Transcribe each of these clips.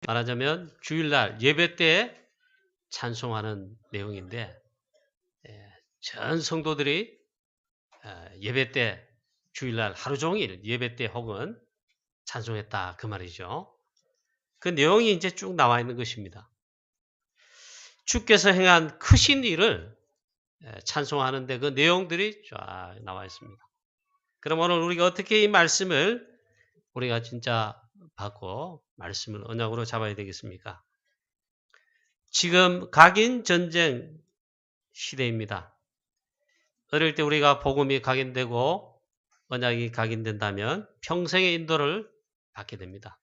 말하자면 주일날 예배 때 찬송하는 내용인데 전 성도들이 예배 때 주일날 하루 종일 예배 때 혹은 찬송했다 그 말이죠. 그 내용이 이제 쭉 나와 있는 것입니다. 주께서 행한 크신 일을 찬송하는데 그 내용들이 쫙 나와 있습니다. 그럼 오늘 우리가 어떻게 이 말씀을 우리가 진짜 받고 말씀을 언약으로 잡아야 되겠습니까? 지금 각인 전쟁 시대입니다. 어릴 때 우리가 복음이 각인되고 언약이 각인된다면 평생의 인도를 받게 됩니다.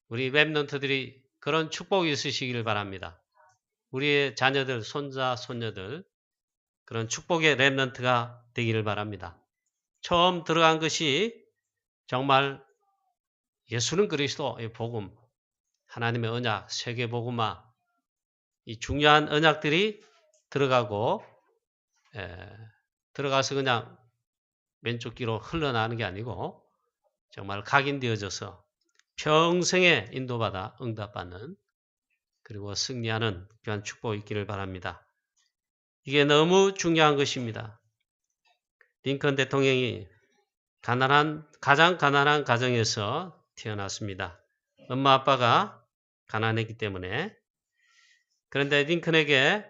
우리 랩런트들이 그런 축복이 있으시기를 바랍니다. 우리의 자녀들, 손자, 손녀들 그런 축복의 랩런트가 되기를 바랍니다. 처음 들어간 것이 정말 예수는 그리스도의 복음, 하나님의 언약, 세계 복음화 이 중요한 언약들이 들어가고 들어가서 그냥 왼쪽 귀로 흘러나가는 게 아니고 정말 각인되어져서 평생에 인도받아 응답받는 그리고 승리하는 귀한 축복이 있기를 바랍니다. 이게 너무 중요한 것입니다. 링컨 대통령이 가장 가난한 가정에서 태어났습니다. 엄마 아빠가 가난했기 때문에. 그런데 링컨에게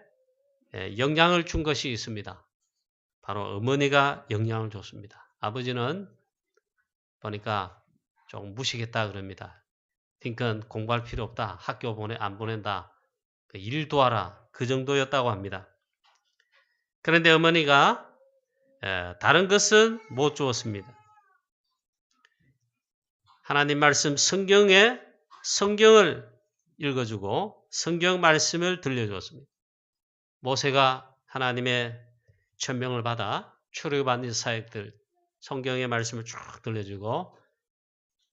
영향을 준 것이 있습니다. 바로 어머니가 영향을 줬습니다. 아버지는 보니까 좀 무시겠다 그럽니다. 링컨 공부할 필요 없다. 학교 안 보낸다. 일 도와라. 그 정도였다고 합니다. 그런데 어머니가 다른 것은 못 주었습니다. 하나님 말씀 성경을 읽어주고 성경 말씀을 들려주었습니다. 모세가 하나님의 천명을 받아 출애굽받는 사역들 성경의 말씀을 쭉 들려주고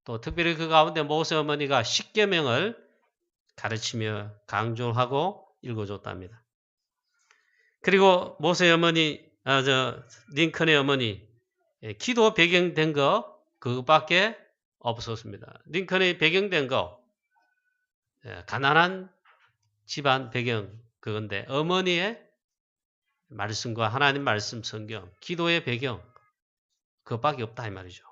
또 특별히 그 가운데 모세 어머니가 십계명을 가르치며 강조하고 읽어줬답니다. 그리고 모세 어머니, 링컨의 어머니 기도 배경된 거 그거밖에 없었습니다. 링컨의 배경된 거 가난한 집안 배경 그건데 어머니의 말씀과 하나님 말씀 성경 기도의 배경 그것밖에 없다 이 말이죠.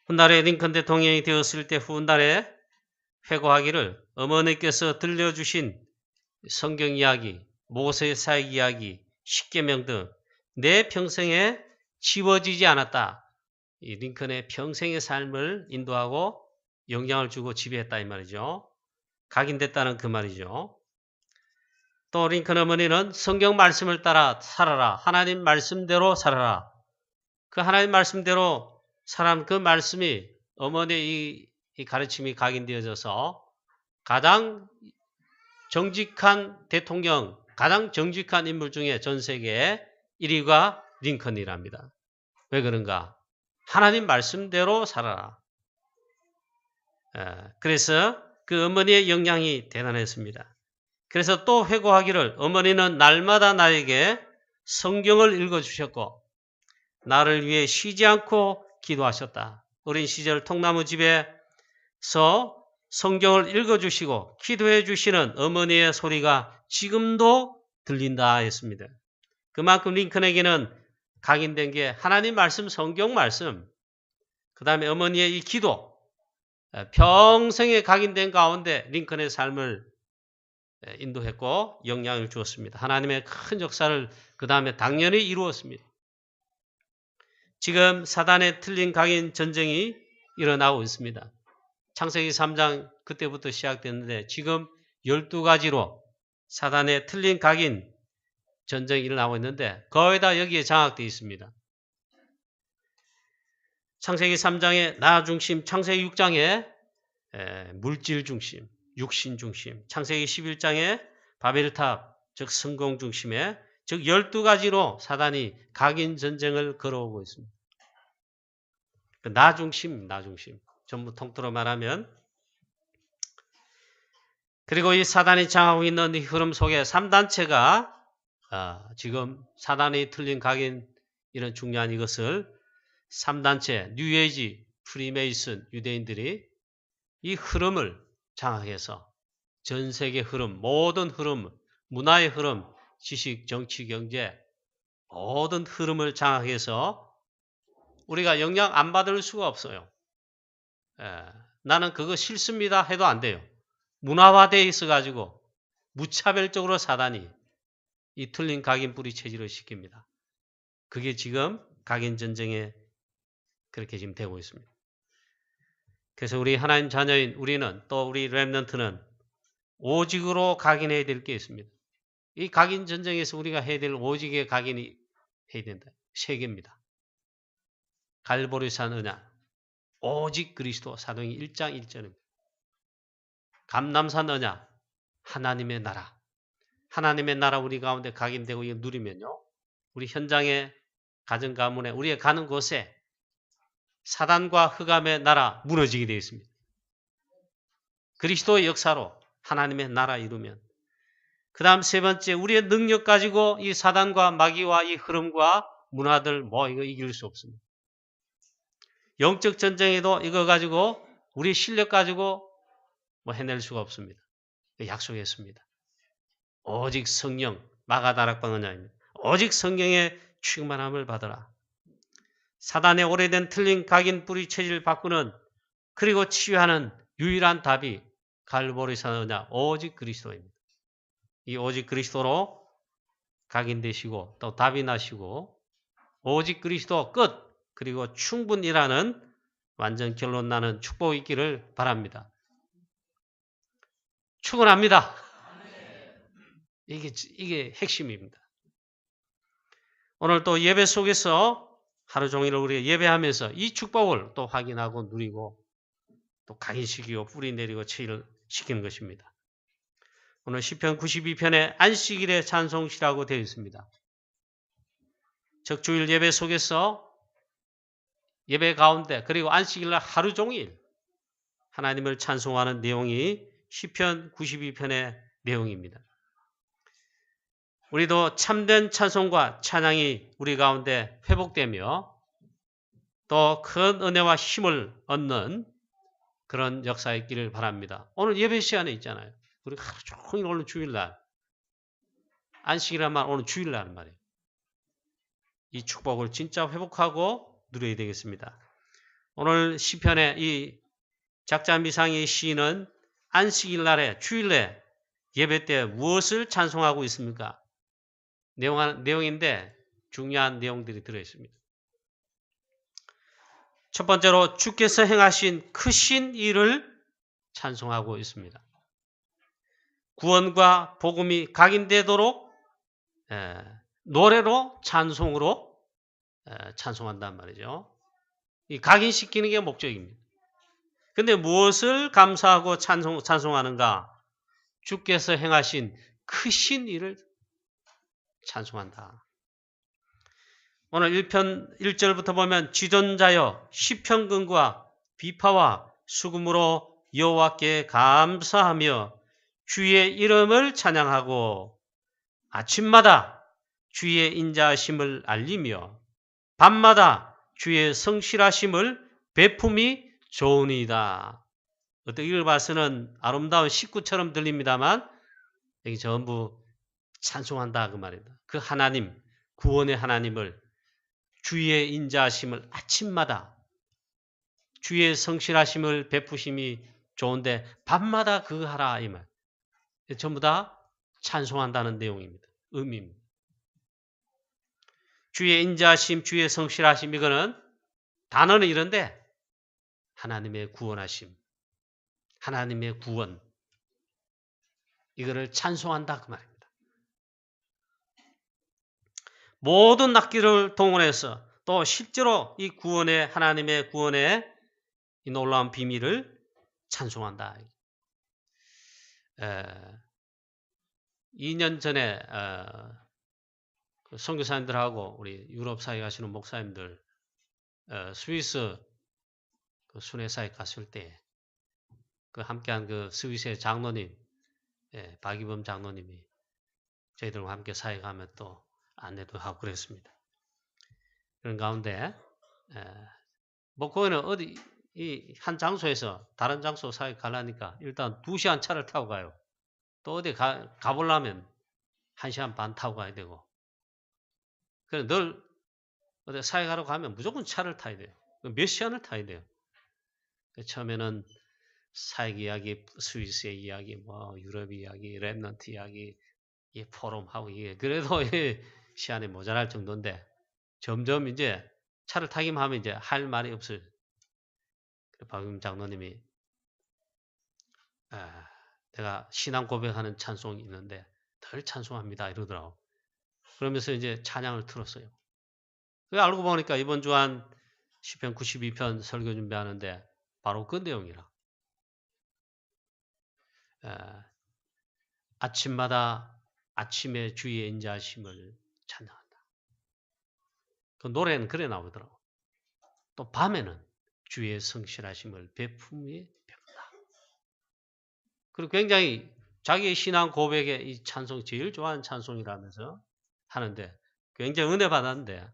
훗날에 링컨 대통령이 되었을 때 훗날에 회고하기를 어머니께서 들려주신 성경 이야기, 모세의 사역 이야기, 십계명 등 내 평생에 지워지지 않았다. 이 링컨의 평생의 삶을 인도하고 영향을 주고 지배했다 이 말이죠. 각인됐다는 그 말이죠. 또 링컨 어머니는 성경 말씀을 따라 살아라. 하나님 말씀대로 살아라. 그 하나님 말씀대로 살아온 그 말씀이 어머니의 이 가르침이 각인되어져서 가장 정직한 대통령, 가장 정직한 인물 중에 전 세계에 1위가 링컨이랍니다. 왜 그런가? 하나님 말씀대로 살아라. 그래서 그 어머니의 영향이 대단했습니다. 그래서 또 회고하기를 어머니는 날마다 나에게 성경을 읽어주셨고 나를 위해 쉬지 않고 기도하셨다. 어린 시절 통나무 집에서 성경을 읽어주시고 기도해 주시는 어머니의 소리가 지금도 들린다 했습니다. 그만큼 링컨에게는 각인된 게 하나님 말씀, 성경 말씀, 그 다음에 어머니의 이 기도, 평생에 각인된 가운데 링컨의 삶을 인도했고 영향을 주었습니다. 하나님의 큰 역사를 그 다음에 당연히 이루었습니다. 지금 사단의 틀린 각인 전쟁이 일어나고 있습니다. 창세기 3장 그때부터 시작됐는데 지금 12가지로 사단의 틀린 각인 전쟁이 일어나고 있는데 거의 다 여기에 장악되어 있습니다. 창세기 3장에 나 중심, 창세기 6장에 물질 중심, 육신 중심, 창세기 11장에 바벨탑, 즉 성공 중심에 즉 12가지로 사단이 각인 전쟁을 걸어오고 있습니다. 나 중심, 나 중심. 전부 통틀어 말하면 그리고 이 사단이 장하고 있는 이 흐름 속에 3단체가 지금 사단이 틀린 각인 이런 중요한 이것을 3단체 뉴에이지, 프리메이슨 유대인들이 이 흐름을 장악해서 전 세계 흐름, 모든 흐름, 문화의 흐름, 지식, 정치, 경제 모든 흐름을 장악해서 우리가 영향 안 받을 수가 없어요. 나는 그거 싫습니다 해도 안 돼요. 문화화되어 있어가지고 무차별적으로 사단이 이 틀린 각인 뿌리 체질을 시킵니다. 그게 지금 각인 전쟁에 그렇게 지금 되고 있습니다. 그래서 우리 하나님 자녀인 우리는 또 우리 렘넌트는 오직으로 각인해야 될 게 있습니다. 이 각인 전쟁에서 우리가 해야 될 오직의 각인이 해야 된다. 세 개입니다. 갈보리산 언약, 오직 그리스도 사도행 1장 1절입니다. 감람산 언약, 하나님의 나라. 하나님의 나라 우리 가운데 각인되고 이거 누리면요. 우리 현장에 가정 가문에 우리가 가는 곳에 사단과 흑암의 나라 무너지게 되어 있습니다. 그리스도의 역사로 하나님의 나라 이루면 그 다음 세 번째 우리의 능력 가지고 이 사단과 마귀와 이 흐름과 문화들 이거 이길 수 없습니다. 영적 전쟁에도 이거 가지고 우리 실력 가지고 해낼 수가 없습니다. 약속했습니다. 오직 성령 마가다락방 언약입니다. 오직 성령의 충만함을 받으라. 사단의 오래된 틀린 각인 뿌리 체질을 바꾸는 그리고 치유하는 유일한 답이 갈보리산 언약 오직 그리스도입니다. 이 오직 그리스도로 각인되시고 또 답이 나시고 오직 그리스도 끝 그리고 충분이라는 완전 결론 나는 축복이 있기를 바랍니다. 축원합니다. 이게 핵심입니다. 오늘 또 예배 속에서 하루 종일 우리가 예배하면서 이 축복을 또 확인하고 누리고 또 각인시키고 뿌리 내리고 체를 시키는 것입니다. 오늘 시편 92편에 안식일의 찬송시라고 되어 있습니다. 적주일 예배 속에서 예배 가운데 그리고 안식일날 하루 종일 하나님을 찬송하는 내용이 시편 92편의 내용입니다. 우리도 참된 찬송과 찬양이 우리 가운데 회복되며 또 큰 은혜와 힘을 얻는 그런 역사 있기를 바랍니다. 오늘 예배 시간에 있잖아요. 우리 하루 종일 오늘 주일날 안식이란 말 오늘 주일날 말이에요. 이 축복을 진짜 회복하고 누려야 되겠습니다. 오늘 시편의 이 작자미상의 시인은 안식일날에 주일에 예배 때 무엇을 찬송하고 있습니까? 내용인데 중요한 내용들이 들어있습니다. 첫 번째로 주께서 행하신 크신 일을 찬송하고 있습니다. 구원과 복음이 각인되도록 노래로 찬송으로 찬송한단 말이죠. 이 각인시키는 게 목적입니다. 근데 무엇을 감사하고 찬송하는가? 주께서 행하신 크신 일을 찬송한다. 오늘 1편 1절부터 보면 지존자여 시편근과 비파와 수금으로 여호와께 감사하며 주의 이름을 찬양하고 아침마다 주의 인자하심을 알리며 밤마다 주의 성실하심을 베품이 좋으니이다. 어떻게 읽어봐서는 아름다운 식구처럼 들립니다만 여기 전부 찬송한다 그 말입니다. 그 하나님, 구원의 하나님을 주의 인자하심을 아침마다 주의 성실하심을 베푸심이 좋은데 밤마다 그거 하라 이 말. 전부 다 찬송한다는 내용입니다. 의미입니다. 주의 인자하심, 주의 성실하심 이거는 단어는 이런데 하나님의 구원하심, 하나님의 구원 이거를 찬송한다 그 말입니다. 모든 악기를 동원해서 또 실제로 이 구원의 하나님의 구원의 이 놀라운 비밀을 찬송한다. 2년 전에 선교사님들하고 우리 유럽 사회 가시는 목사님들 스위스 순회사에 갔을 때 그 함께한 그 스위스의 장로님 박이범 장로님이 저희들과 함께 사회 가면 또 안내도 하고 그랬습니다. 그런 가운데 거기는 어디 이 한 장소에서 다른 장소 사이 가려니까 일단 2시간 차를 타고 가요. 또 어디 가보려면 1시간 반 타고 가야 되고. 그래 늘 어디 사회 가러 가면 무조건 차를 타야 돼요. 몇 시간을 타야 돼요. 처음에는 사역 이야기, 스위스의 이야기, 뭐 유럽 이야기, 랩넌트 이야기, 이 포럼하고 이게 그래도 시간이 모자랄 정도인데 점점 이제 차를 타기만 하면 이제 할 말이 없어요. 박윤 장로님이 내가 신앙 고백하는 찬송이 있는데 덜 찬송합니다 이러더라고. 그러면서 이제 찬양을 틀었어요. 알고 보니까 이번 주한 시편 92편 설교 준비하는데 바로 그 내용이라. 아침마다 아침에 주의 인자하심을 찬양한다. 그 노래는 그래 나오더라고. 또 밤에는 주의 성실하심을 베품이 베푼다. 그리고 굉장히 자기의 신앙 고백에 이 찬송 제일 좋아하는 찬송이라면서 하는데 굉장히 은혜 받았는데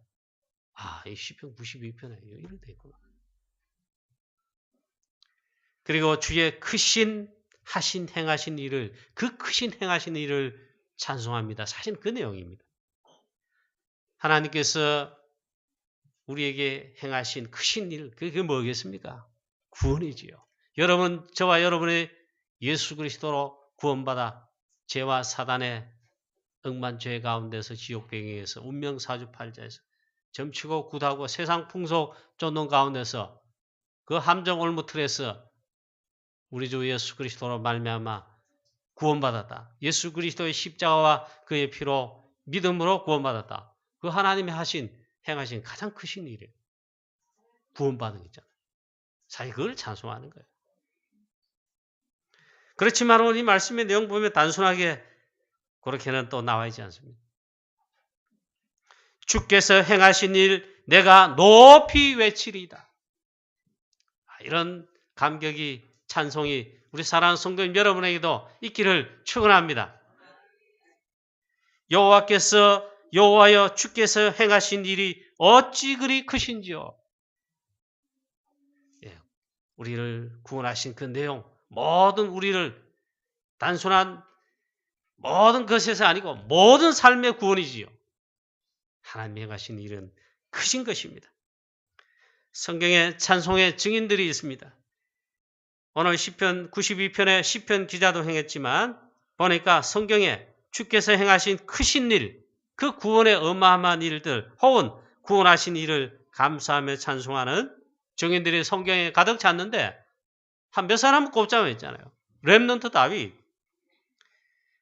이 시편 92편에 이렇게 돼 있구나. 그리고 주의 크신 하신 행하신 일을 그 크신 행하신 일을 찬송합니다. 사실 그 내용입니다. 하나님께서 우리에게 행하신 크신 일 그게 뭐겠습니까? 구원이지요. 여러분 저와 여러분의 예수 그리스도로 구원받아 죄와 사단의 억만 죄 가운데서 지옥병에서 운명사주팔자에서 점치고 굿하고 세상 풍속 쫓는 가운데서 그 함정 올무틀에서 우리 주 예수 그리스도로 말미암아 구원받았다. 예수 그리스도의 십자가와 그의 피로 믿음으로 구원받았다. 그 하나님이 행하신 가장 크신 일이에요. 구원받은 거잖아요. 사실 그걸 찬송하는 거예요. 그렇지만 오늘 이 말씀의 내용 보면 단순하게 그렇게는 또 나와 있지 않습니다. 주께서 행하신 일 내가 높이 외치리이다. 이런 감격이 찬송이 우리 사랑하는 성도님 여러분에게도 있기를 축원합니다. 여호와여 주께서 행하신 일이 어찌 그리 크신지요. 우리를 구원하신 그 내용 모든 우리를 단순한 모든 것에서 아니고 모든 삶의 구원이지요. 하나님이 행하신 일은 크신 것입니다. 성경에 찬송의 증인들이 있습니다. 오늘 시편 92편의 시편 기자도 행했지만 보니까 성경에 주께서 행하신 크신 일, 그 구원의 어마어마한 일들 혹은 구원하신 일을 감사하며 찬송하는 증인들이 성경에 가득 찼는데 한 몇 사람 꼽자면 있잖아요. 렘넌트 다윗.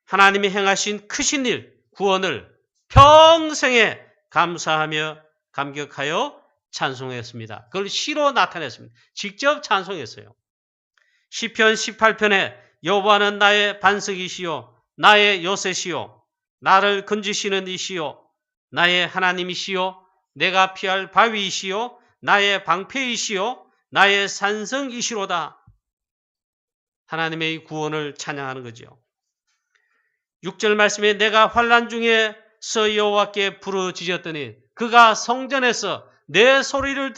하나님이 행하신 크신 일, 구원을 평생에 감사하며 감격하여 찬송했습니다. 그걸 시로 나타냈습니다. 직접 찬송했어요. 시편 18편에 여호와는 나의 반석이시요 나의 요새시요 나를 건지시는 이시요 나의 하나님이시요 내가 피할 바위이시요 나의 방패이시요 나의 산성이시로다. 하나님의 구원을 찬양하는 거죠. 6절 말씀에 내가 환난 중에서 여호와께 부르짖었더니 그가 성전에서 내 소리를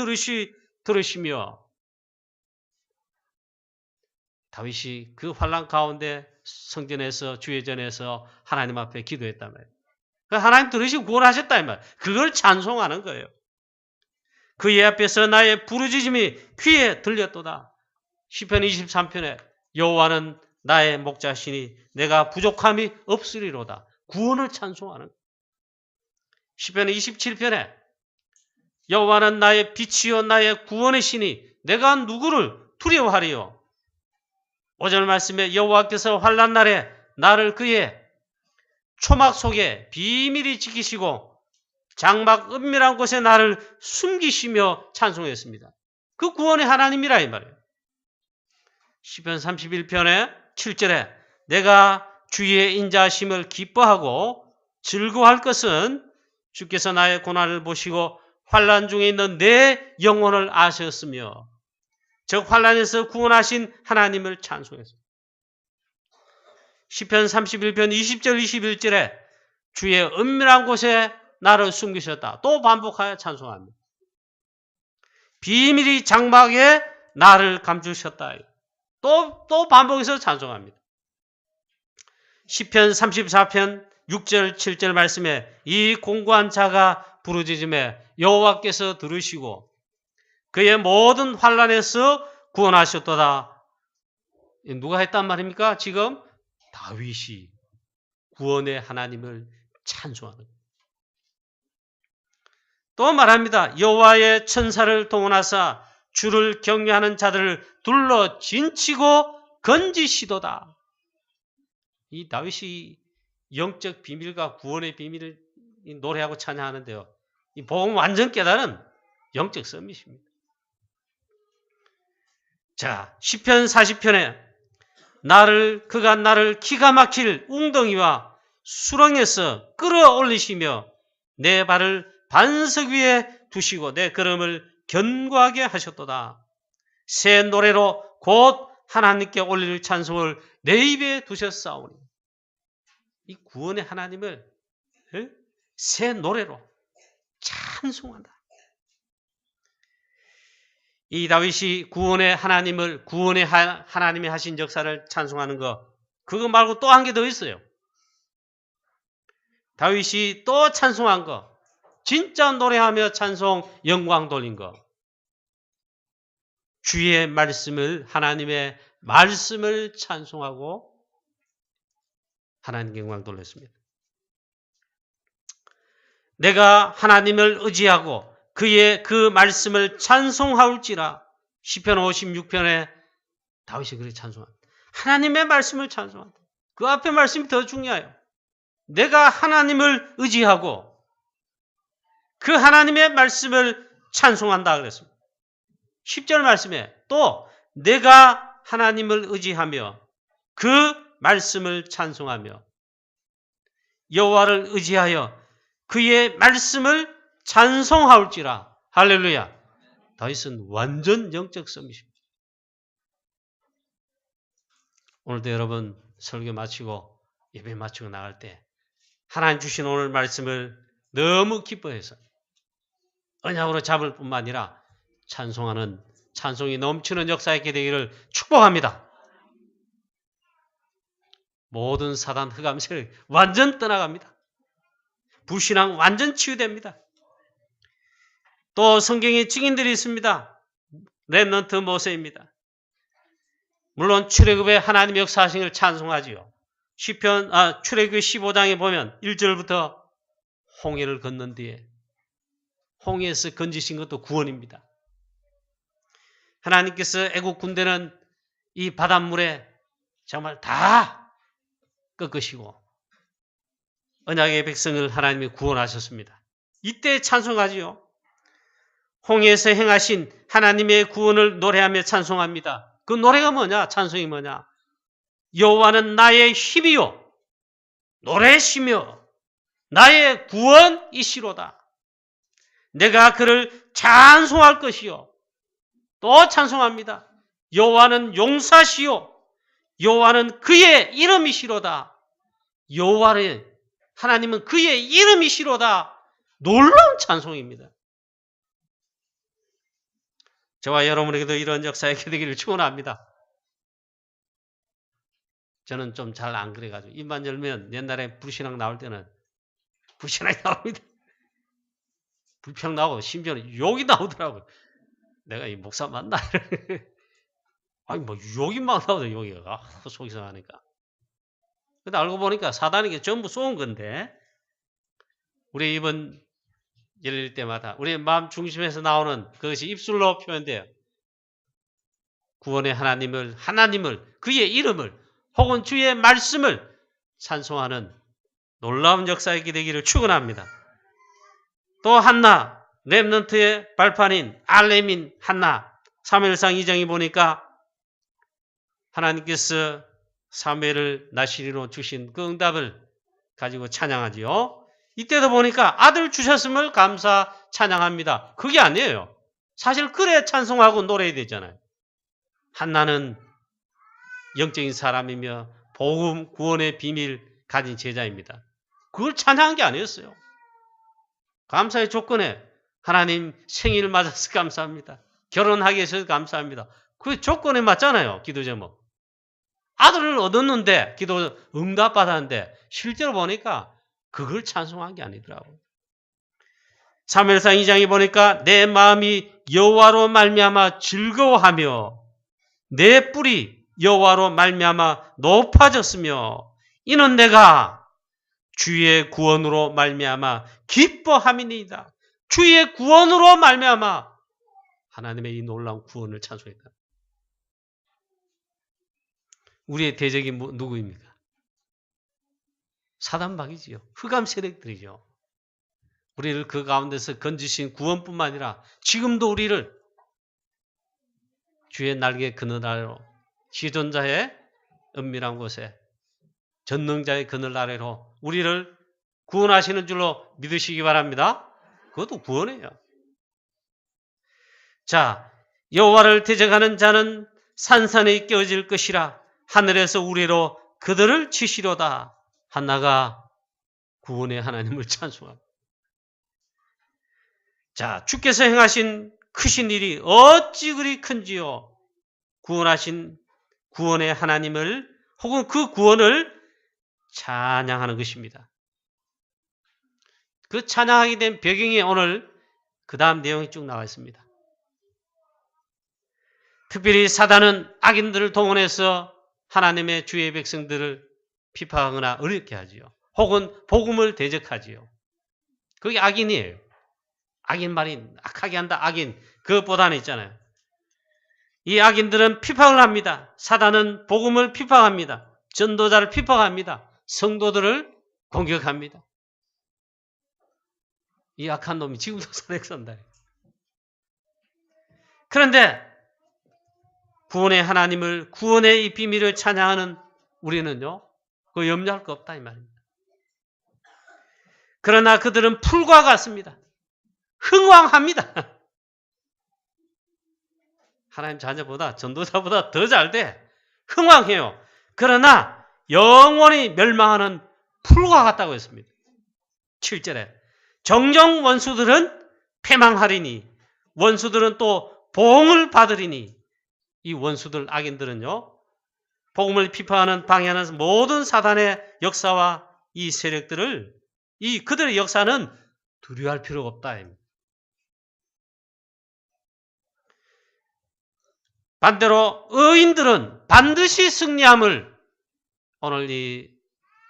들으시며 다윗이 그 환난 가운데 성전에서 주회전에서 하나님 앞에 기도했단 말이에요. 하나님 들으시고 구원하셨다 이 말. 그걸 찬송하는 거예요. 그의 앞에서 나의 부르짖음이 귀에 들렸도다. 시편 23편에 여호와는 나의 목자시니 내가 부족함이 없으리로다. 구원을 찬송하는. 시편 27편에 여호와는 나의 빛이요 나의 구원이시니 내가 누구를 두려워하리요. 5절 말씀에 여호와께서 환난 날에 나를 그의 초막 속에 비밀히 지키시고 장막 은밀한 곳에 나를 숨기시며 찬송했습니다. 그 구원의 하나님이라 이 말이에요. 시편 31편에 7절에 내가 주의 인자하심을 기뻐하고 즐거워할 것은 주께서 나의 고난을 보시고 환난 중에 있는 내 영혼을 아셨으며 즉 환난에서 구원하신 하나님을 찬송했습니다. 시편 31편 20절 21절에 주의 은밀한 곳에 나를 숨기셨다. 또 반복하여 찬송합니다. 비밀이 장막에 나를 감추셨다. 또 반복해서 찬송합니다. 시편 34편 6절 7절 말씀에 이 공고한 자가 부르짖음에 여호와께서 들으시고 그의 모든 환난에서 구원하셨도다. 누가 했단 말입니까? 지금 다윗이 구원의 하나님을 찬송하는 거예요. 또 말합니다. 여호와의 천사를 동원하사 주를 경외하는 자들을 둘러 진치고 건지시도다. 이 다윗이 영적 비밀과 구원의 비밀을 노래하고 찬양하는데요. 이 복음 완전 깨달은 영적 서밋입니다. 자, 시편 40편에 그가 나를 기가 막힐 웅덩이와 수렁에서 끌어올리시며 내 발을 반석 위에 두시고 내 걸음을 견고하게 하셨도다. 새 노래로 곧 하나님께 올릴 찬송을 내 입에 두셨사오니. 이 구원의 하나님을 새 노래로 찬송한다. 이 다윗이 구원의 하나님이 하신 역사를 찬송하는 거, 그거 말고 또 한 개 더 있어요. 다윗이 또 찬송한 거, 진짜 노래하며 찬송 영광 돌린 거. 주의 말씀을, 하나님의 말씀을 찬송하고 하나님께 영광 돌렸습니다. 내가 하나님을 의지하고 그의 그 말씀을 찬송하올지라. 시편 56편에 다윗이 그렇게 찬송합니다. 하나님의 말씀을 찬송한다. 그 앞에 말씀이 더 중요해요. 내가 하나님을 의지하고 그 하나님의 말씀을 찬송한다 그랬습니다. 10절 말씀에 또 내가 하나님을 의지하며 그 말씀을 찬송하며 여호와를 의지하여 그의 말씀을 찬송하올지라. 할렐루야. 다윗은 완전 영적 서밋입니다. 오늘도 여러분 설교 마치고 예배 마치고 나갈 때 하나님 주신 오늘 말씀을 너무 기뻐해서 언약으로 잡을 뿐만 아니라 찬송하는 찬송이 넘치는 역사 있게 되기를 축복합니다. 모든 사단 흑암 세력 완전 떠나갑니다. 불신앙 완전 치유됩니다. 또 성경에 증인들이 있습니다. 렘넌트 모세입니다. 물론 출애굽의 하나님의 역사하신 걸 찬송하지요. 출애굽 15장에 보면 1절부터 홍해를 건넌 뒤에 홍해에서 건지신 것도 구원입니다. 하나님께서 애국 군대는 이 바닷물에 정말 다 꺾으시고 언약의 백성을 하나님이 구원하셨습니다. 이때 찬송하지요. 홍해에서 행하신 하나님의 구원을 노래하며 찬송합니다. 그 노래가 뭐냐? 찬송이 뭐냐? 여호와는 나의 힘이요 노래시며 나의 구원이시로다. 내가 그를 찬송할 것이요. 또 찬송합니다. 여호와는 용사시요 여호와는 그의 이름이시로다. 여호와는 하나님은 그의 이름이시로다. 놀라운 찬송입니다. 저와 여러분에게도 이런 역사에 되기를 축원합니다. 저는 좀 잘 안 그래가지고 입만 열면 옛날에 불신앙 나올 때는 불신앙이 나옵니다. 불평 나오고 심지어는 욕이 나오더라고요. 내가 이 목사 맞나? 아니 뭐 욕이 막 나오더라고요. 욕이가 속이 상하니까. 근데 알고 보니까 사단에게 전부 쏘은 건데 우리 이번 열릴 때마다 우리의 마음 중심에서 나오는 그것이 입술로 표현돼요. 구원의 하나님을 그의 이름을 혹은 주의 말씀을 찬송하는 놀라운 역사의 기대기를 축원합니다. 또 한나, 렘넌트의 발판인 알레민 한나, 사무엘상 2장에 보니까 하나님께서 사무엘을 나시리로 주신 그 응답을 가지고 찬양하지요. 이때도 보니까 아들 주셨음을 감사 찬양합니다. 그게 아니에요. 사실 그래 찬송하고 노래해야 되잖아요. 한나는 영적인 사람이며 복음 구원의 비밀 가진 제자입니다. 그걸 찬양한 게 아니었어요. 감사의 조건에 하나님 생일을 맞아서 감사합니다. 결혼하게 해서 감사합니다. 그 조건에 맞잖아요. 기도 제목. 아들을 얻었는데 기도 응답받았는데 실제로 보니까 그걸 찬송한 게 아니더라고요. 사무엘상 2장에 보니까 내 마음이 여호와로 말미암아 즐거워하며 내 뿔이 여호와로 말미암아 높아졌으며 이는 내가 주의 구원으로 말미암아 기뻐함이니이다. 주의 구원으로 말미암아 하나님의 이 놀라운 구원을 찬송했다. 우리의 대적이 누구입니까? 사단박이지요. 흑암 세력들이죠. 우리를 그 가운데서 건지신 구원뿐만 아니라 지금도 우리를 주의 날개 그늘 아래로 지존자의 은밀한 곳에 전능자의 그늘 아래로 우리를 구원하시는 줄로 믿으시기 바랍니다. 그것도 구원이에요. 자, 여호와를 대적하는 자는 산산에 깨어질 것이라 하늘에서 우리로 그들을 치시려다. 한나가 구원의 하나님을 찬송합니다. 자, 주께서 행하신 크신 일이 어찌 그리 큰지요. 구원하신 구원의 하나님을 혹은 그 구원을 찬양하는 것입니다. 그 찬양하게 된 배경이 오늘 그 다음 내용이 쭉 나와 있습니다. 특별히 사단은 악인들을 동원해서 하나님의 주의 백성들을 비판하거나 어렵게 하지요. 혹은 복음을 대적하지요. 그게 악인이에요. 악인 말이 악하게 한다. 악인. 그것보다는 있잖아요. 이 악인들은 비판을 합니다. 사단은 복음을 비판합니다. 전도자를 비판합니다. 성도들을 공격합니다. 이 악한 놈이 지금도 살아있 산다. 그런데 구원의 하나님을, 구원의 이 비밀을 찬양하는 우리는요, 그 염려할 거 없다 이 말입니다. 그러나 그들은 풀과 같습니다. 흥왕합니다. 하나님 자녀보다, 전도자보다 더 잘 돼. 흥왕해요. 그러나 영원히 멸망하는 풀과 같다고 했습니다. 7절에 정령 원수들은 패망하리니 원수들은 또 보응을 받으리니 이 원수들 악인들은요. 복음을 비판하는 방해하는 모든 사단의 역사와 이 세력들을 이 그들의 역사는 두려워할 필요가 없다. 반대로 의인들은 반드시 승리함을 오늘 이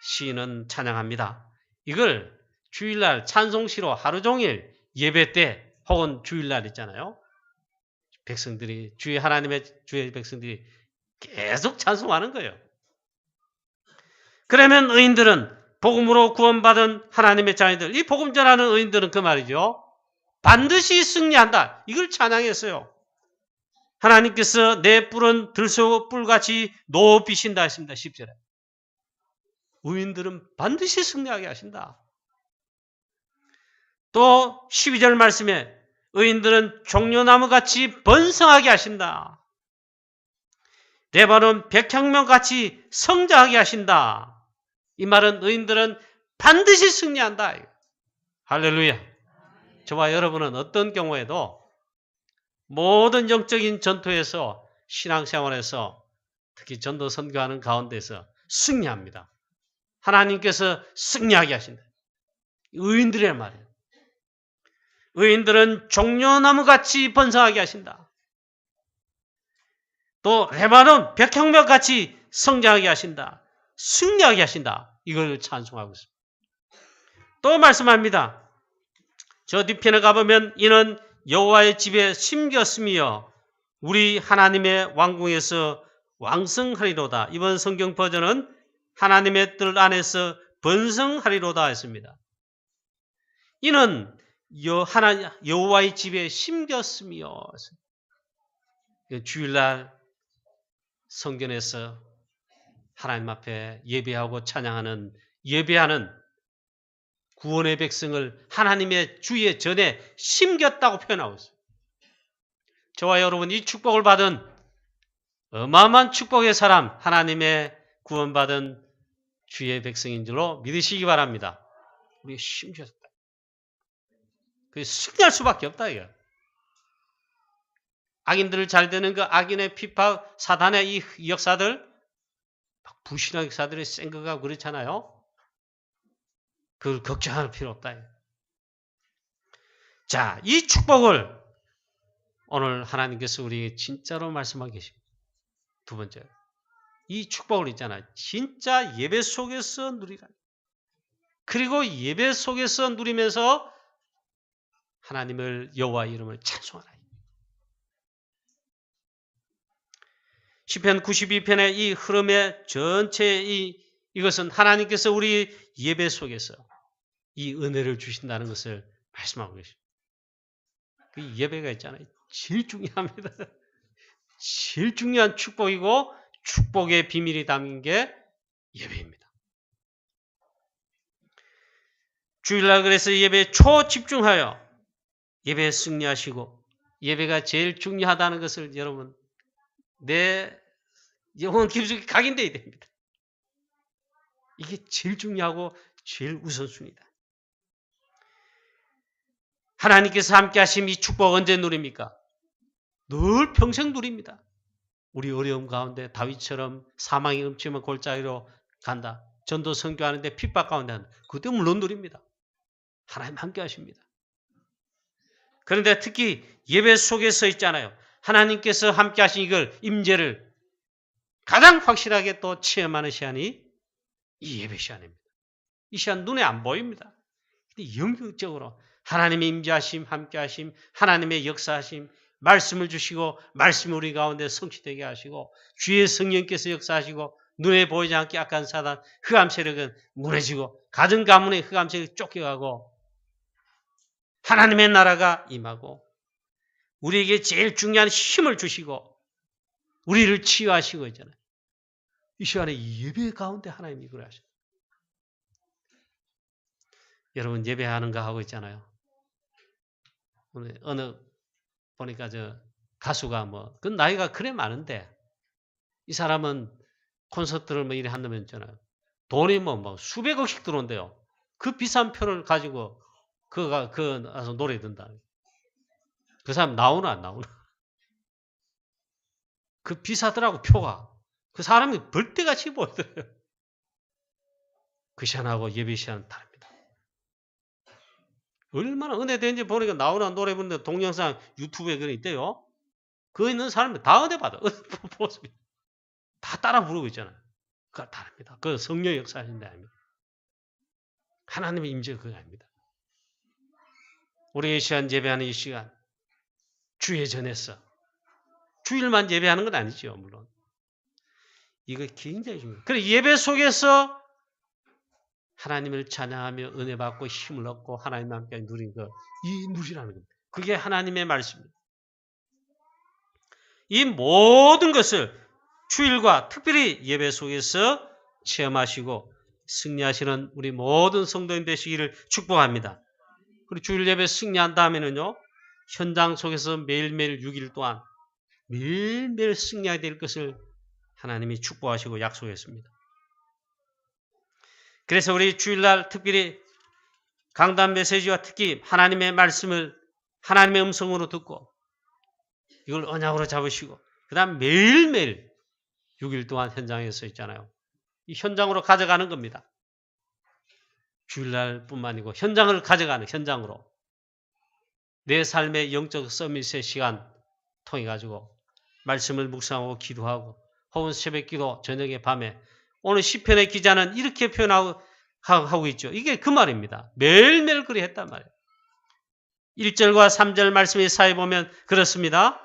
시인은 찬양합니다. 이걸 주일날 찬송시로 하루 종일 예배 때 혹은 주일날 있잖아요. 백성들이 주의 하나님의 주의 백성들이 계속 찬송하는 거예요. 그러면 의인들은 복음으로 구원받은 하나님의 자녀들, 이 복음 전하는 의인들은 그 말이죠. 반드시 승리한다. 이걸 찬양했어요. 하나님께서 내 뿔은 들소 뿔같이 높이신다 했습니다. 10절에. 의인들은 반드시 승리하게 하신다. 또 12절 말씀에 의인들은 종려나무같이 번성하게 하신다. 레바논 백향목같이 성장하게 하신다. 이 말은 의인들은 반드시 승리한다. 할렐루야. 저와 여러분은 어떤 경우에도 모든 영적인 전투에서 신앙생활에서 특히 전도 선교하는 가운데서 승리합니다. 하나님께서 승리하게 하신다. 의인들의 말이에요. 의인들은 종려나무같이 번성하게 하신다. 또 레바논 백향목같이 성장하게 하신다. 승리하게 하신다. 이걸 찬송하고 있습니다. 또 말씀합니다. 저 뒤편에 가보면 이는 여호와의 집에 심겼으며 우리 하나님의 왕궁에서 왕성하리로다. 이번 성경 버전은 하나님의 뜰 안에서 번성하리로다 했습니다. 이는 여호와의 집에 심겼으며 주일날 성전에서 하나님 앞에 예배하고 찬양하는 예배하는 구원의 백성을 하나님의 주의 전에 심겼다고 표현하고 있어요. 저와 여러분 이 축복을 받은 어마어마한 축복의 사람 하나님의 구원받은 주의 백성인 줄로 믿으시기 바랍니다. 우리가 심겼다. 그게 승리할 수밖에 없다 이거. 악인들을 잘 되는 그 악인의 핍박, 사단의 이 역사들, 불신앙 역사들이 센 거가 그렇잖아요. 그걸 걱정할 필요 없다. 자, 이 축복을 오늘 하나님께서 우리에게 진짜로 말씀하고 계십니다. 두 번째, 이 축복을 있잖아요. 진짜 예배 속에서 누리라. 그리고 예배 속에서 누리면서 하나님을 여호와 이름을 찬송하라. 시편 92편의 이 흐름의 전체 이것은 하나님께서 우리 예배 속에서 이 은혜를 주신다는 것을 말씀하고 계십니다. 그 예배가 있잖아요. 제일 중요합니다. 제일 중요한 축복이고 축복의 비밀이 담긴 게 예배입니다. 주일날 그래서 예배에 초집중하여 예배에 승리하시고 예배가 제일 중요하다는 것을 여러분 내 영혼 깊숙이 각인되어야 됩니다. 이게 제일 중요하고 제일 우선순위다. 하나님께서 함께 하신 이 축복 언제 누립니까? 늘 평생 누립니다. 우리 어려움 가운데 다윗처럼 사망이 넘치면 골짜기로 간다. 전도 선교하는데 핍박 가운데 한다. 그때 물론 누립니다. 하나님 함께 하십니다. 그런데 특히 예배 속에서 있잖아요. 하나님께서 함께 하신 이걸 임재를 가장 확실하게 또 체험하는 시간이 이 예배 시간입니다. 이 시간 눈에 안 보입니다. 근데 영적으로 하나님의 임재하심, 함께하심, 하나님의 역사하심, 말씀을 주시고 말씀이 우리 가운데 성취되게 하시고 주의 성령께서 역사하시고 눈에 보이지 않게 악한 사단, 흑암 세력은 무너지고 가정 가문의 흑암 세력이 쫓겨가고 하나님의 나라가 임하고 우리에게 제일 중요한 힘을 주시고 우리를 치유하시고 있잖아요. 이 시간에 예배 가운데 하나님이 이걸 하셔요. 여러분 예배하는 거 하고 있잖아요. 오늘 어느 보니까 저 가수가 그 나이가 그래 많은데 이 사람은 콘서트를 이래 한다면 있잖아요. 돈이 수백억씩 들어온대요. 그 비싼 표를 가지고 가서 노래 듣는다. 그 사람 나오나 안 나오나? 그 비싸더라고 표가. 그 사람이 벌떼같이 보이더래요. 그 시간하고 예배 시간은 다릅니다. 얼마나 은혜되는지 보니까 나오나 노래 부르는데 동영상 유튜브에 그런 있대요. 그 있는 사람이 다 은혜 받아. 다 따라 부르고 있잖아요. 그거 다릅니다. 그 성령의 역사하신 데 아닙니다. 하나님의 임재가 그거 아닙니다. 우리의 시간 예배하는 이 시간 주의 전에서 주일만 예배하는 건 아니죠. 물론. 이거 굉장히 중요해요. 그래 예배 속에서 하나님을 찬양하며 은혜 받고 힘을 얻고 하나님과 함께 누린 거, 이 누리라는 겁니다. 그게 하나님의 말씀입니다. 이 모든 것을 주일과 특별히 예배 속에서 체험하시고 승리하시는 우리 모든 성도인 되시기를 축복합니다. 그리고 주일 예배 승리한 다음에는요. 현장 속에서 매일매일 6일 동안 매일매일 승리해야 될 것을 하나님이 축복하시고 약속했습니다. 그래서 우리 주일날 특별히 강단 메시지와 특히 하나님의 말씀을 하나님의 음성으로 듣고 이걸 언약으로 잡으시고 그 다음 매일매일 6일 동안 현장에서 있잖아요. 이 현장으로 가져가는 겁니다. 주일날 뿐만 아니고 현장을 가져가는 현장으로 내 삶의 영적 서밋의 시간 통해 가지고 말씀을 묵상하고 기도하고 혹은 새벽기도 저녁에 밤에 오늘 시편의 기자는 이렇게 표현하고 있죠. 이게 그 말입니다. 매일매일 그리 했단 말이에요. 1절과 3절 말씀의 사이에 보면 그렇습니다.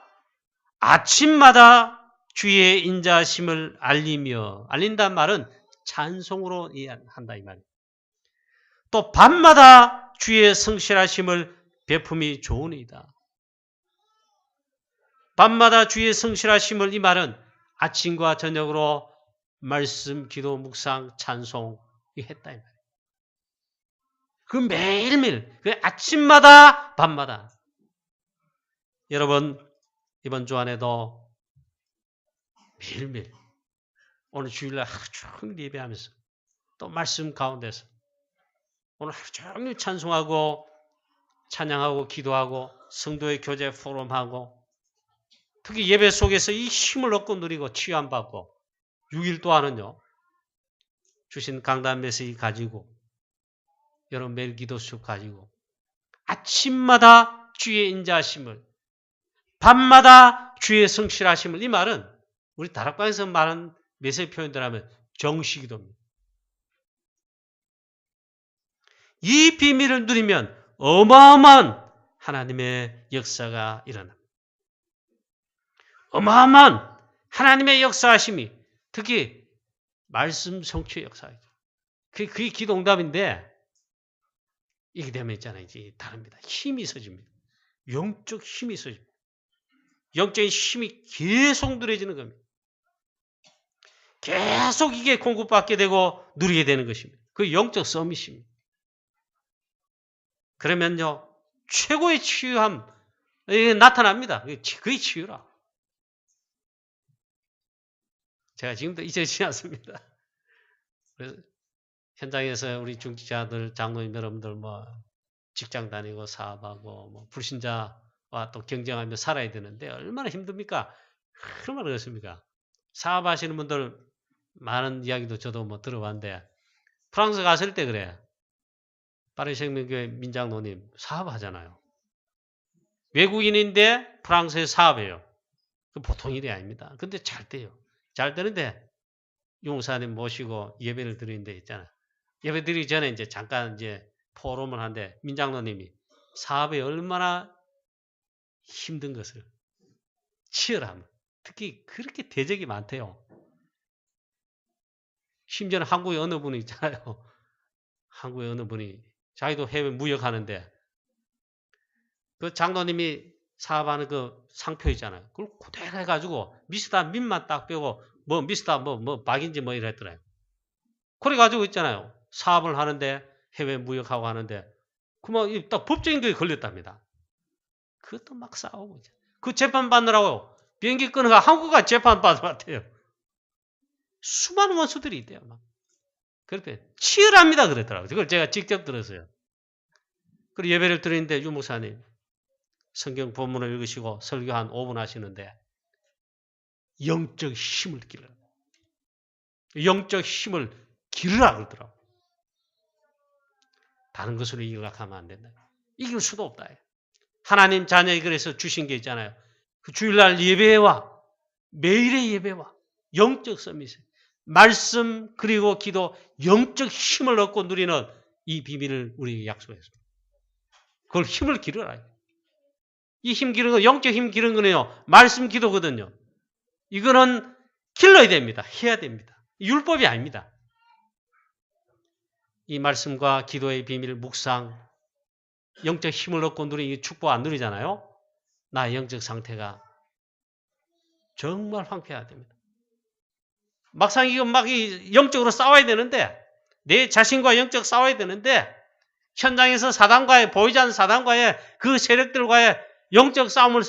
아침마다 주의 인자하심을 알린다는 말은 찬송으로 한다 이 말이에요. 또 밤마다 주의 성실하심을 베품이 좋으니이다. 밤마다 주의 성실하심을 이 말은 아침과 저녁으로 말씀, 기도, 묵상, 찬송 했다 이 말이에요. 그 매일매일 그 아침마다 밤마다 여러분 이번 주 안에도 매일매일 오늘 주일날 하루 종일 예배하면서 또 말씀 가운데서 오늘 하루 종일 찬송하고 찬양하고 기도하고 성도의 교제 포럼하고 특히 예배 속에서 이 힘을 얻고 누리고 치유함받고 6일 동안은요. 주신 강단 메시지 가지고 여러분 매일 기도수 가지고 아침마다 주의 인자하심을 밤마다 주의 성실하심을 이 말은 우리 다락방에서 말하는 메시지 표현들 하면 정시기도입니다. 이 비밀을 누리면 어마어마한 하나님의 역사가 일어납니다. 어마어마한 하나님의 역사하심이 특히 말씀 성취의 역사이죠. 그게 기도응답인데 이게 되면 있잖아요. 이제 다릅니다. 힘이 있어집니다. 영적 힘이 있어집니다. 영적인 힘이 계속 누려지는 겁니다. 계속 이게 공급받게 되고 누리게 되는 것입니다. 그 영적 서밋입니다. 그러면요. 최고의 치유함 나타납니다. 그게 치유라. 제가 지금도 잊어지지 않습니다. 그래서 현장에서 우리 중직자들, 장로님 여러분들 직장 다니고 사업하고 불신자와 또 경쟁하며 살아야 되는데 얼마나 힘듭니까? 얼마나 그렇습니까? 사업하시는 분들 많은 이야기도 저도 들어봤는데 프랑스 갔을 때 그래. 파리 생명교회 민장로님 사업하잖아요. 외국인인데 프랑스에 사업해요. 그 보통 일이 아닙니다. 근데 잘 돼요. 잘 되는데 용사님 모시고 예배를 드리는데 있잖아요. 예배 드리기 전에 이제 잠깐 이제 포럼을 하는데 민장로님이 사업에 얼마나 힘든 것을 치열함. 특히 그렇게 대적이 많대요. 심지어는 한국의 어느 분이 있잖아요. 한국의 어느 분이 자기도 해외 무역하는데 그 장로님이 사업하는 그 상표 있잖아요. 그걸 그대로 해가지고 미스터 민만 딱 빼고 미스터 박인지 이랬더라고요. 그래가지고 있잖아요. 사업을 하는데 해외 무역하고 하는데 그만 딱 법적인 게 걸렸답니다. 그것도 막 싸우고 있잖아요. 그 재판 받느라고 비행기 끊어가 한국가 재판 받았대요. 수많은 원수들이 있대요. 막. 그렇게 치열합니다 그랬더라고요. 그걸 제가 직접 들었어요. 그리고 예배를 드리는데 유 목사님 성경 본문을 읽으시고 설교 한 5분 하시는데 영적 힘을 기르라. 영적 힘을 기르라 그러더라고요. 다른 것으로 이기려고 하면 안 된다. 이길 수도 없다. 하나님 자녀에 그래서 주신 게 있잖아요. 그 주일날 예배와 매일의 예배와 영적 서밋, 말씀 그리고 기도, 영적 힘을 얻고 누리는 이 비밀을 우리에게 약속했습니다. 그걸 힘을 기르라. 이 힘 기르는 거, 영적 힘 기르는 거는요. 말씀 기도거든요. 이거는 길러야 됩니다. 해야 됩니다. 율법이 아닙니다. 이 말씀과 기도의 비밀, 묵상, 영적 힘을 얻고 누리는 축복 안 누리잖아요. 나의 영적 상태가 정말 황폐해야 됩니다. 막상 이거 막 영적으로 싸워야 되는데 내 자신과 영적 싸워야 되는데 현장에서 사단과의 보이지 않는 사단과의 그 세력들과의 영적 싸움을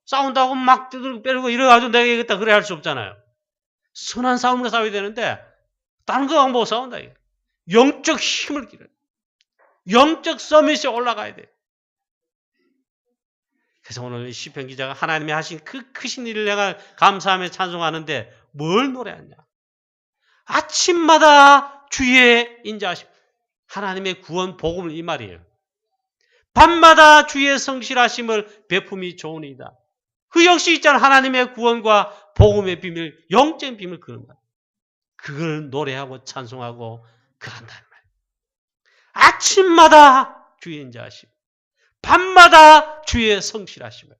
싸운다고 막 두들고 빼고 이래가지고 내가 이겼다 그래 할 수 없잖아요. 선한 싸움을 싸워야 되는데 다른 거 못 싸운다. 영적 힘을 기르는 영적 서밋에 올라가야 돼요. 그래서 오늘 시편 기자가 하나님이 하신 그 크신 일을 내가 감사하며 찬송하는데 뭘 노래하냐. 아침마다 주의 인자하심. 하나님의 구원 복음을 이 말이에요. 밤마다 주의 성실하심을 베품이 좋으니이다. 그 역시 있잖아. 하나님의 구원과 복음의 비밀, 영적인 비밀 그런 거. 그걸 노래하고 찬송하고 그런다는 말이에요. 아침마다 주의 인자하심. 밤마다 주의 성실하심을.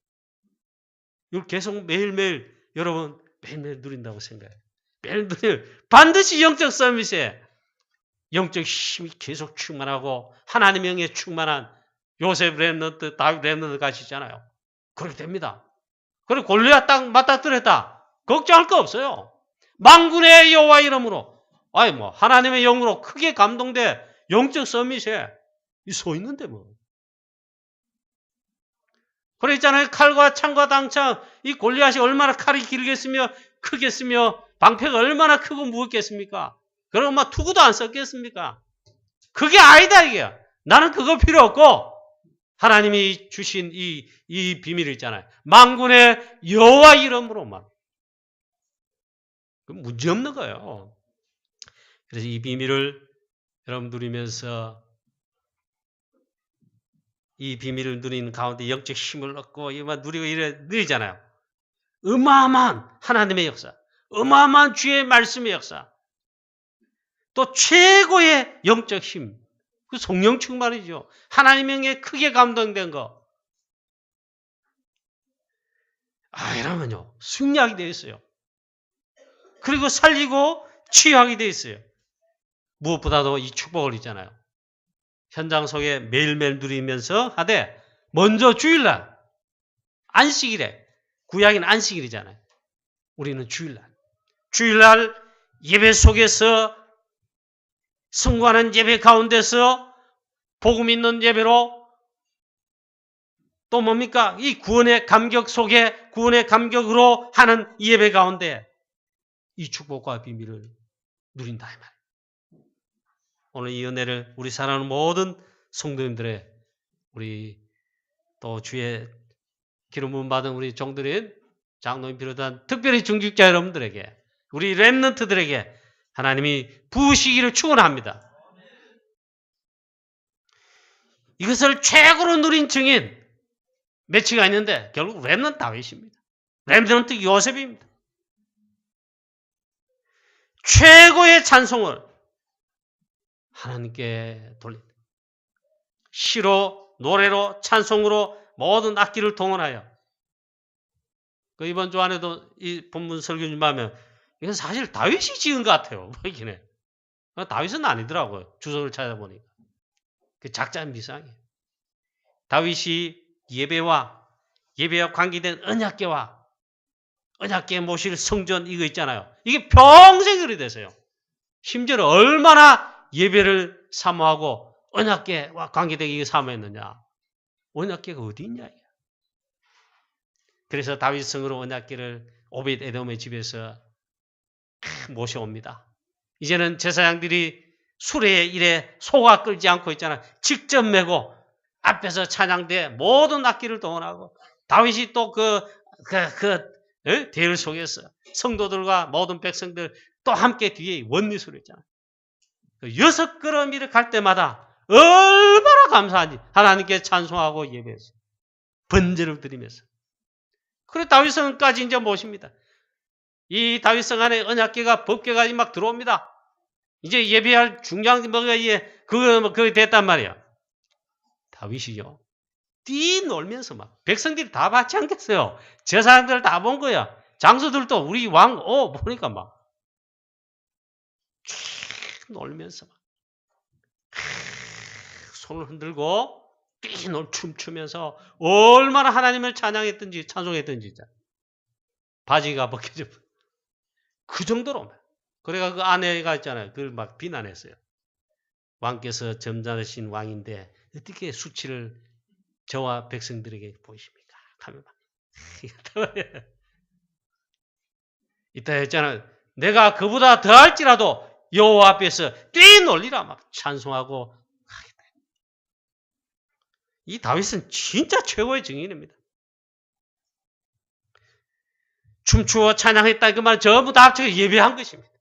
이걸 계속 매일매일 여러분 매일매일 누린다고 생각해요. 매일매일 반드시 영적 서밋에 영적 힘이 계속 충만하고 하나님의 영에 충만한 요셉 렘넌트, 다윗 렘넌트 가시잖아요. 그렇게 됩니다. 그리고 골리앗 딱 맞닥뜨렸다. 걱정할 거 없어요. 만군의 여호와 이름으로 하나님의 영으로 크게 감동돼 영적 서밋에 서 있는데 뭐. 그랬잖아요. 칼과 창과 당창 이 골리앗이 얼마나 칼이 길겠으며 크겠으며 방패가 얼마나 크고 무겁겠습니까? 그럼 투구도 안 썼겠습니까? 그게 아니다 이게. 나는 그거 필요 없고 하나님이 주신 이 비밀이 있잖아요. 만군의 여호와 이름으로만. 그 문제 없는 거예요. 그래서 이 비밀을 여러분 누리면서 이 비밀을 누리는 가운데 영적 힘을 얻고 이만 누리고 누리잖아요. 어마어마한 하나님의 역사, 어마어마한 주의 말씀의 역사, 또 최고의 영적 힘, 그 성령 충만이죠. 하나님의 크게 감동된 거. 이러면요 승리하게 되어 있어요. 그리고 살리고 치유하게 되어 있어요. 무엇보다도 이 축복을 있잖아요. 현장 속에 매일매일 누리면서 하되 먼저 주일날 안식일에 구약인 안식일이잖아요. 우리는 주일날 예배 속에서 승관한 예배 가운데서 복음 있는 예배로 또 뭡니까? 이 구원의 감격 속에 구원의 감격으로 하는 예배 가운데 이 축복과 비밀을 누린다 이 말이에요. 오늘 이 은혜를 우리 사랑하는 모든 성도님들의 우리 또 주의 기름 부음 받은 우리 종들인 장로님 비롯한 특별히 중직자 여러분들에게 우리 렘넌트들에게 하나님이 부으시기를 축원합니다. 이것을 최고로 누린 증인 몇치가 있는데 결국 렘넌트 다윗입니다. 렘넌트 요셉입니다. 최고의 찬송을 하나님께 돌립니다. 시로, 노래로, 찬송으로 모든 악기를 동원하여 이번 주 안에도 이 본문 설교 좀 하면 이건 사실 다윗이 지은 것 같아요. 보이긴 해. 다윗은 아니더라고요. 주소를 찾아보니까. 그 작자는 미상이에요. 다윗이 예배와 관계된 언약궤 모실 성전 이거 있잖아요. 이게 평생 그리 되세요. 심지어 얼마나 예배를 사모하고 언약궤와 관계되게 이거 사모했느냐. 언약궤가 어디 있냐. 그래서 다윗 성으로 언약궤를 오벳 에돔의 집에서 모셔옵니다. 이제는 제사장들이 수레의 일에 소가 끌지 않고 있잖아요. 직접 메고 앞에서 찬양대 모든 악기를 동원하고 다윗이 또 대열 속에서 성도들과 모든 백성들 또 함께 뒤에 원리수를 있잖아요. 6걸음 갈 때마다 얼마나 감사한지 하나님께 찬송하고 예배해서 번제를 드리면서 그리고 다윗성까지 이제 모십니다. 이 다윗성 안에 언약궤가 법궤가 막 들어옵니다. 이제 예배할 중요한 뭐가 그거 됐단 말이야. 다윗이요. 뛰놀면서 막 백성들이 다 받지 않겠어요. 제사장들 다 본 거야. 장수들도 우리 왕 보니까 막 놀면서 막 손을 흔들고 춤추면서 얼마나 하나님을 찬양했든지 찬송했든지 바지가 벗겨져 그 정도로 그래가 그 아내가 있잖아요. 그걸 막 비난했어요. 왕께서 점잖으신 왕인데 어떻게 수치를 저와 백성들에게 보이십니까? 하면 이따 했잖아요. 내가 그보다 더할지라도 여호와 앞에서 뛰놀리라 막 찬송하고 이 다윗은 진짜 최고의 증인입니다. 춤추어 찬양했다 그 말 전부 다 합쳐서 예배한 것입니다.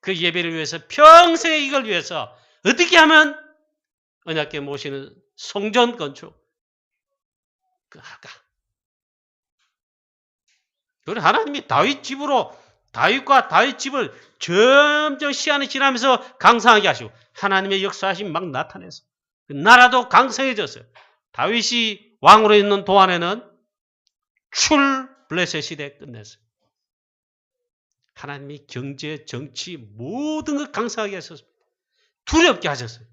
그 예배를 위해서 평생 이걸 위해서 어떻게 하면 언약궤 모시는 성전 건축 할까? 그리고 하나님이 다윗과 다윗 집을 점점 시간이 지나면서 강성하게 하시고 하나님의 역사하심 막 나타내서 그 나라도 강성해졌어요. 다윗이 왕으로 있는 동안에는 블레셋 시대에 끝냈어요. 하나님이 경제, 정치 모든 것 강성하게 하셨습니다. 두렵게 하셨어요.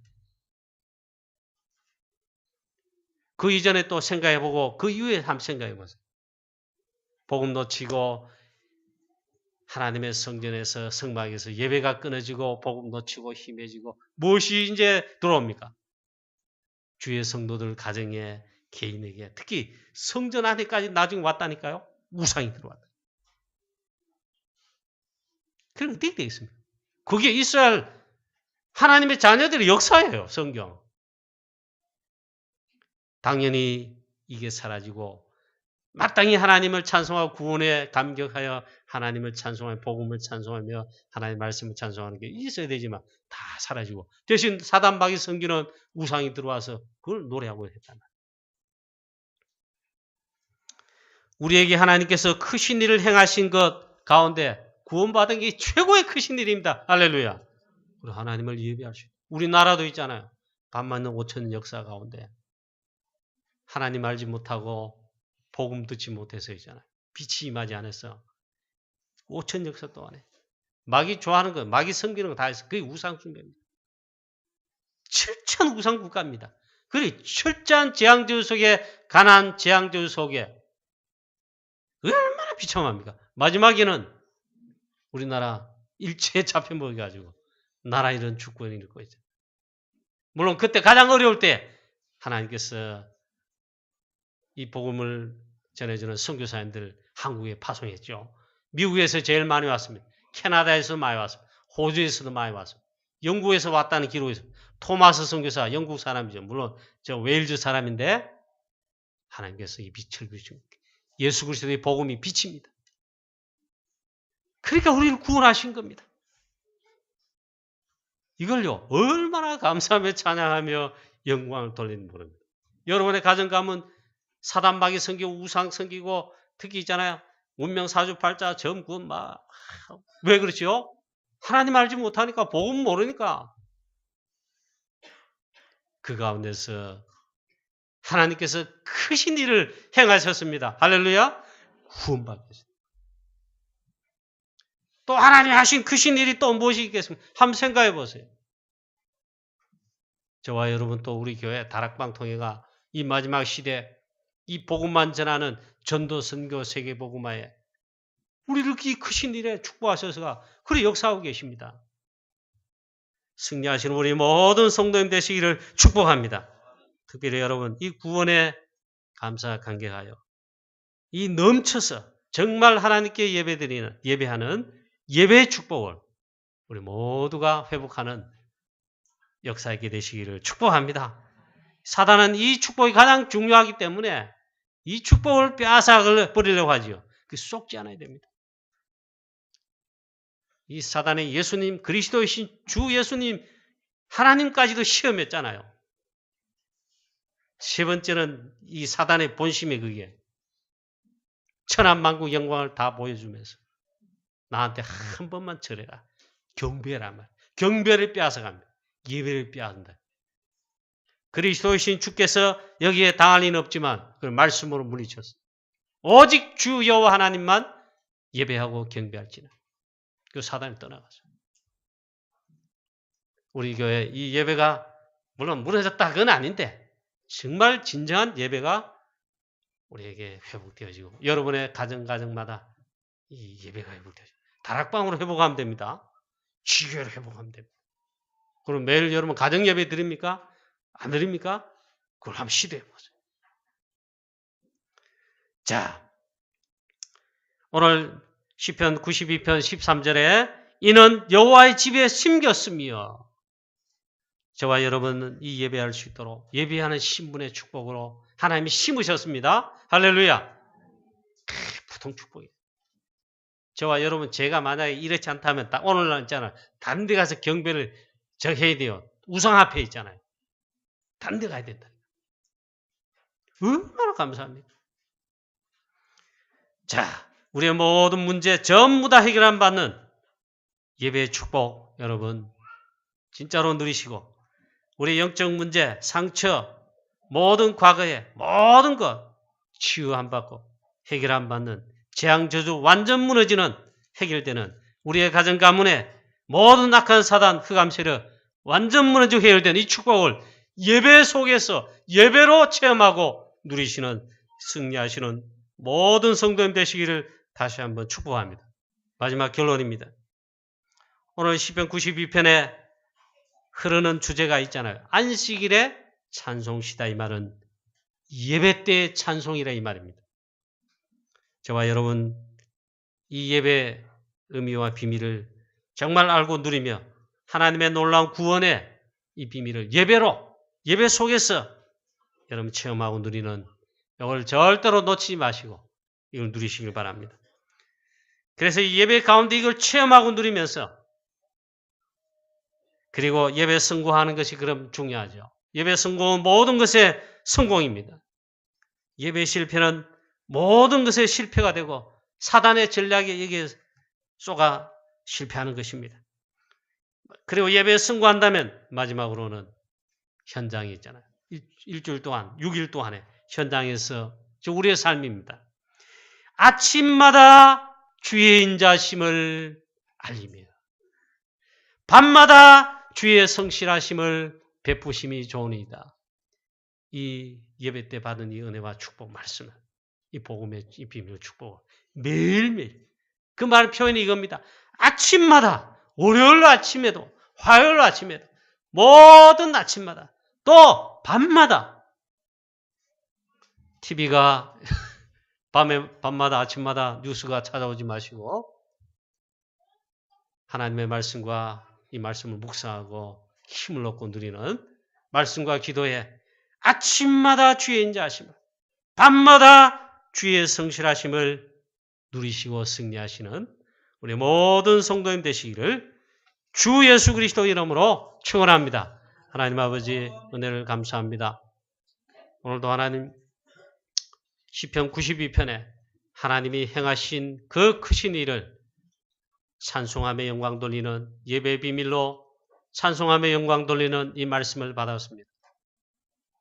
그 이전에 또 생각해보고 그 이후에 한번 생각해보세요. 복음 놓치고 하나님의 성전에서 성막에서 예배가 끊어지고 복음 놓치고 힘해지고 무엇이 이제 들어옵니까? 주의 성도들 가정에 개인에게 특히 성전 안에까지 나중에 왔다니까요. 우상이 들어왔다. 그럼 어떻게 되겠습니까? 그게 이스라엘 하나님의 자녀들의 역사예요. 성경. 당연히 이게 사라지고 마땅히 하나님을 찬송하고 구원에 감격하여 하나님을 찬송하며 복음을 찬송하며 하나님의 말씀을 찬송하는 게 있어야 되지만 다 사라지고 대신 사단마귀 섬기는 우상이 들어와서 그걸 노래하고 했단 말이에요. 우리에게 하나님께서 크신 일을 행하신 것 가운데 구원받은 게 최고의 크신 일입니다. 할렐루야. 우리 하나님을 예배할 수 있어요. 우리나라도 있잖아요. 반만년 5천 역사 가운데 하나님 알지 못하고 복음 듣지 못해서 있잖아요. 빛이 임하지 않았어. 5천 역사 동안에 마귀 좋아하는 거, 마귀 섬기는 거 다 했어. 그게 우상 숭배입니다. 7천 우상 국가입니다. 그리 철저한 재앙제우 속에 가난 재앙제우 속에 얼마나 비참합니까? 마지막에는 우리나라 일체에 잡혀먹어가지고 나라 이런 주권이 있는 거죠. 물론 그때 가장 어려울 때 하나님께서 이 복음을 전해주는 선교사님들 한국에 파송했죠. 미국에서 제일 많이 왔습니다. 캐나다에서 많이 왔습니다. 호주에서도 많이 왔습니다. 영국에서 왔다는 기록이 있습니다. 토마스 선교사 영국 사람이죠. 물론 저 웨일즈 사람인데 하나님께서 이 빛을 비춥니다. 예수 그리스도의 복음이 빛입니다. 그러니까 우리를 구원하신 겁니다. 이걸요 얼마나 감사하며 찬양하며 영광을 돌리는 모릅니다. 여러분의 가정 가면 사단마귀 섬기고 우상 섬기고 특히 있잖아요. 운명 사주팔자 점군 막 왜 그렇죠? 하나님 알지 못하니까 복음 모르니까 그 가운데서 하나님께서 크신 일을 행하셨습니다. 할렐루야. 구원받으셨습니다. 또 하나님 하신 크신 일이 또 무엇이 있겠습니까? 한번 생각해 보세요. 저와 여러분 또 우리 교회 다락방 통해가 이 마지막 시대 이 복음만 전하는 전도 선교 세계 복음화에 우리를 이 크신 일에 축복하셔서 그래 역사하고 계십니다. 승리하시는 우리 모든 성도님 되시기를 축복합니다. 특별히 여러분 이 구원에 감사 감격하여 이 넘쳐서 정말 하나님께 예배하는 예배의 축복을 우리 모두가 회복하는 역사 있게 되시기를 축복합니다. 사단은 이 축복이 가장 중요하기 때문에 이 축복을 빼앗아 버리려고 하죠. 그 쏙지 않아야 됩니다. 이 사단의 예수님, 그리스도이신 주 예수님, 하나님까지도 시험했잖아요. 세 번째는 이 사단의 본심이 그게 천한만국 영광을 다 보여주면서 나한테 한 번만 절해라. 경배란 말. 경배를 빼앗아갑니다. 예배를 빼앗는다. 그리스도이신 주께서 여기에 당할 리는 없지만 그걸 말씀으로 물리쳤습니다. 오직 주 여호와 하나님만 예배하고 경배할지는 그 사단이 떠나갔어요. 우리 교회 이 예배가 물론 무너졌다 그건 아닌데 정말 진정한 예배가 우리에게 회복되어지고 여러분의 가정마다 이 예배가 회복되어지고 다락방으로 회복하면 됩니다. 지교회로 회복하면 됩니다. 그럼 매일 여러분 가정 예배 드립니까? 안 드립니까? 그걸 한번 시도해 보세요. 자, 오늘 시편 92편 13절에 이는 여호와의 집에 심겼으며 저와 여러분은 이 예배할 수 있도록 예배하는 신분의 축복으로 하나님이 심으셨습니다. 할렐루야. 보통 축복이에요. 저와 여러분 제가 만약에 이렇지 않다면 딱 오늘날 있잖아요. 다른 데 가서 경배를 해야 돼요. 우상 앞에 있잖아요. 다른 데 가야 된다. 얼마나 감사합니까? 자, 우리의 모든 문제 전부 다 해결안 받는 예배의 축복 여러분 진짜로 누리시고 우리 영적 문제, 상처, 모든 과거의 모든 것 치유 안 받고 해결 안 받는 재앙 저주 완전 무너지는 해결되는 우리의 가정 가문의 모든 악한 사단 흑암 세력 완전 무너지고 해결되는 이 축복을 예배 속에서 예배로 체험하고 누리시는 승리하시는 모든 성도님 되시기를 다시 한번 축복합니다. 마지막 결론입니다. 오늘 시편 92편에 흐르는 주제가 있잖아요. 안식일에 찬송시다 이 말은 예배 때의 찬송이라 이 말입니다. 저와 여러분 이 예배 의미와 비밀을 정말 알고 누리며 하나님의 놀라운 구원의 이 비밀을 예배 속에서 여러분 체험하고 누리는 이걸 절대로 놓치지 마시고 이걸 누리시길 바랍니다. 그래서 이 예배 가운데 이걸 체험하고 누리면서 그리고 예배 성공하는 것이 그럼 중요하죠. 예배 성공은 모든 것의 성공입니다. 예배 실패는 모든 것의 실패가 되고 사단의 전략에 여기에 쏘가 실패하는 것입니다. 그리고 예배에 성공한다면 마지막으로는 현장이 있잖아요. 일주일 동안 6일 동안에 현장에서 우리의 삶입니다. 아침마다 주의 인자심을 알리며 밤마다 주의 성실하심을 베푸심이 좋으니이다. 이 예배 때 받은 이 은혜와 축복 말씀은 이 복음의 이 비밀 축복 매일매일 그 말 표현이 이겁니다. 아침마다 월요일 아침에도 화요일 아침에도 모든 아침마다 또 밤마다 TV가 밤마다 아침마다 뉴스가 찾아오지 마시고 하나님의 말씀과 이 말씀을 묵상하고 힘을 얻고 누리는 말씀과 기도에 아침마다 주의 인자하심을 밤마다 주의 성실하심을 누리시고 승리하시는 우리 모든 성도님 되시기를 주 예수 그리스도 이름으로 축원합니다. 하나님 아버지 은혜를 감사합니다. 오늘도 하나님 시편 92편에 하나님이 행하신 그 크신 일을 찬송함에 영광 돌리는 예배 비밀로 찬송함에 영광 돌리는 이 말씀을 받았습니다.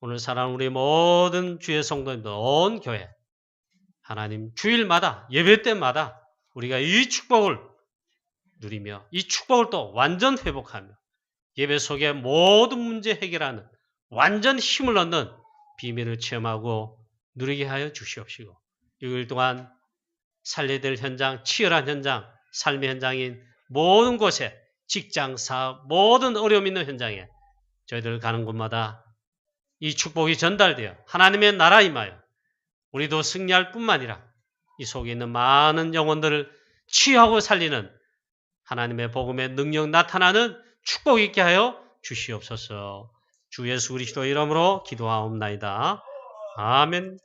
오늘 사랑하는 우리 모든 주의 성도님들 온 교회 하나님 주일마다 예배 때마다 우리가 이 축복을 누리며 이 축복을 또 완전 회복하며 예배 속에 모든 문제 해결하는 완전 힘을 얻는 비밀을 체험하고 누리게 하여 주시옵시고 6일 동안 살려야 될 현장, 치열한 현장, 삶의 현장인 모든 곳에 직장, 사업, 모든 어려움 있는 현장에 저희들 가는 곳마다 이 축복이 전달되어 하나님의 나라 임하여 우리도 승리할 뿐만 아니라 이 속에 있는 많은 영혼들을 치유하고 살리는 하나님의 복음의 능력 나타나는 축복 있게 하여 주시옵소서. 주 예수 그리스도 이름으로 기도하옵나이다. 아멘.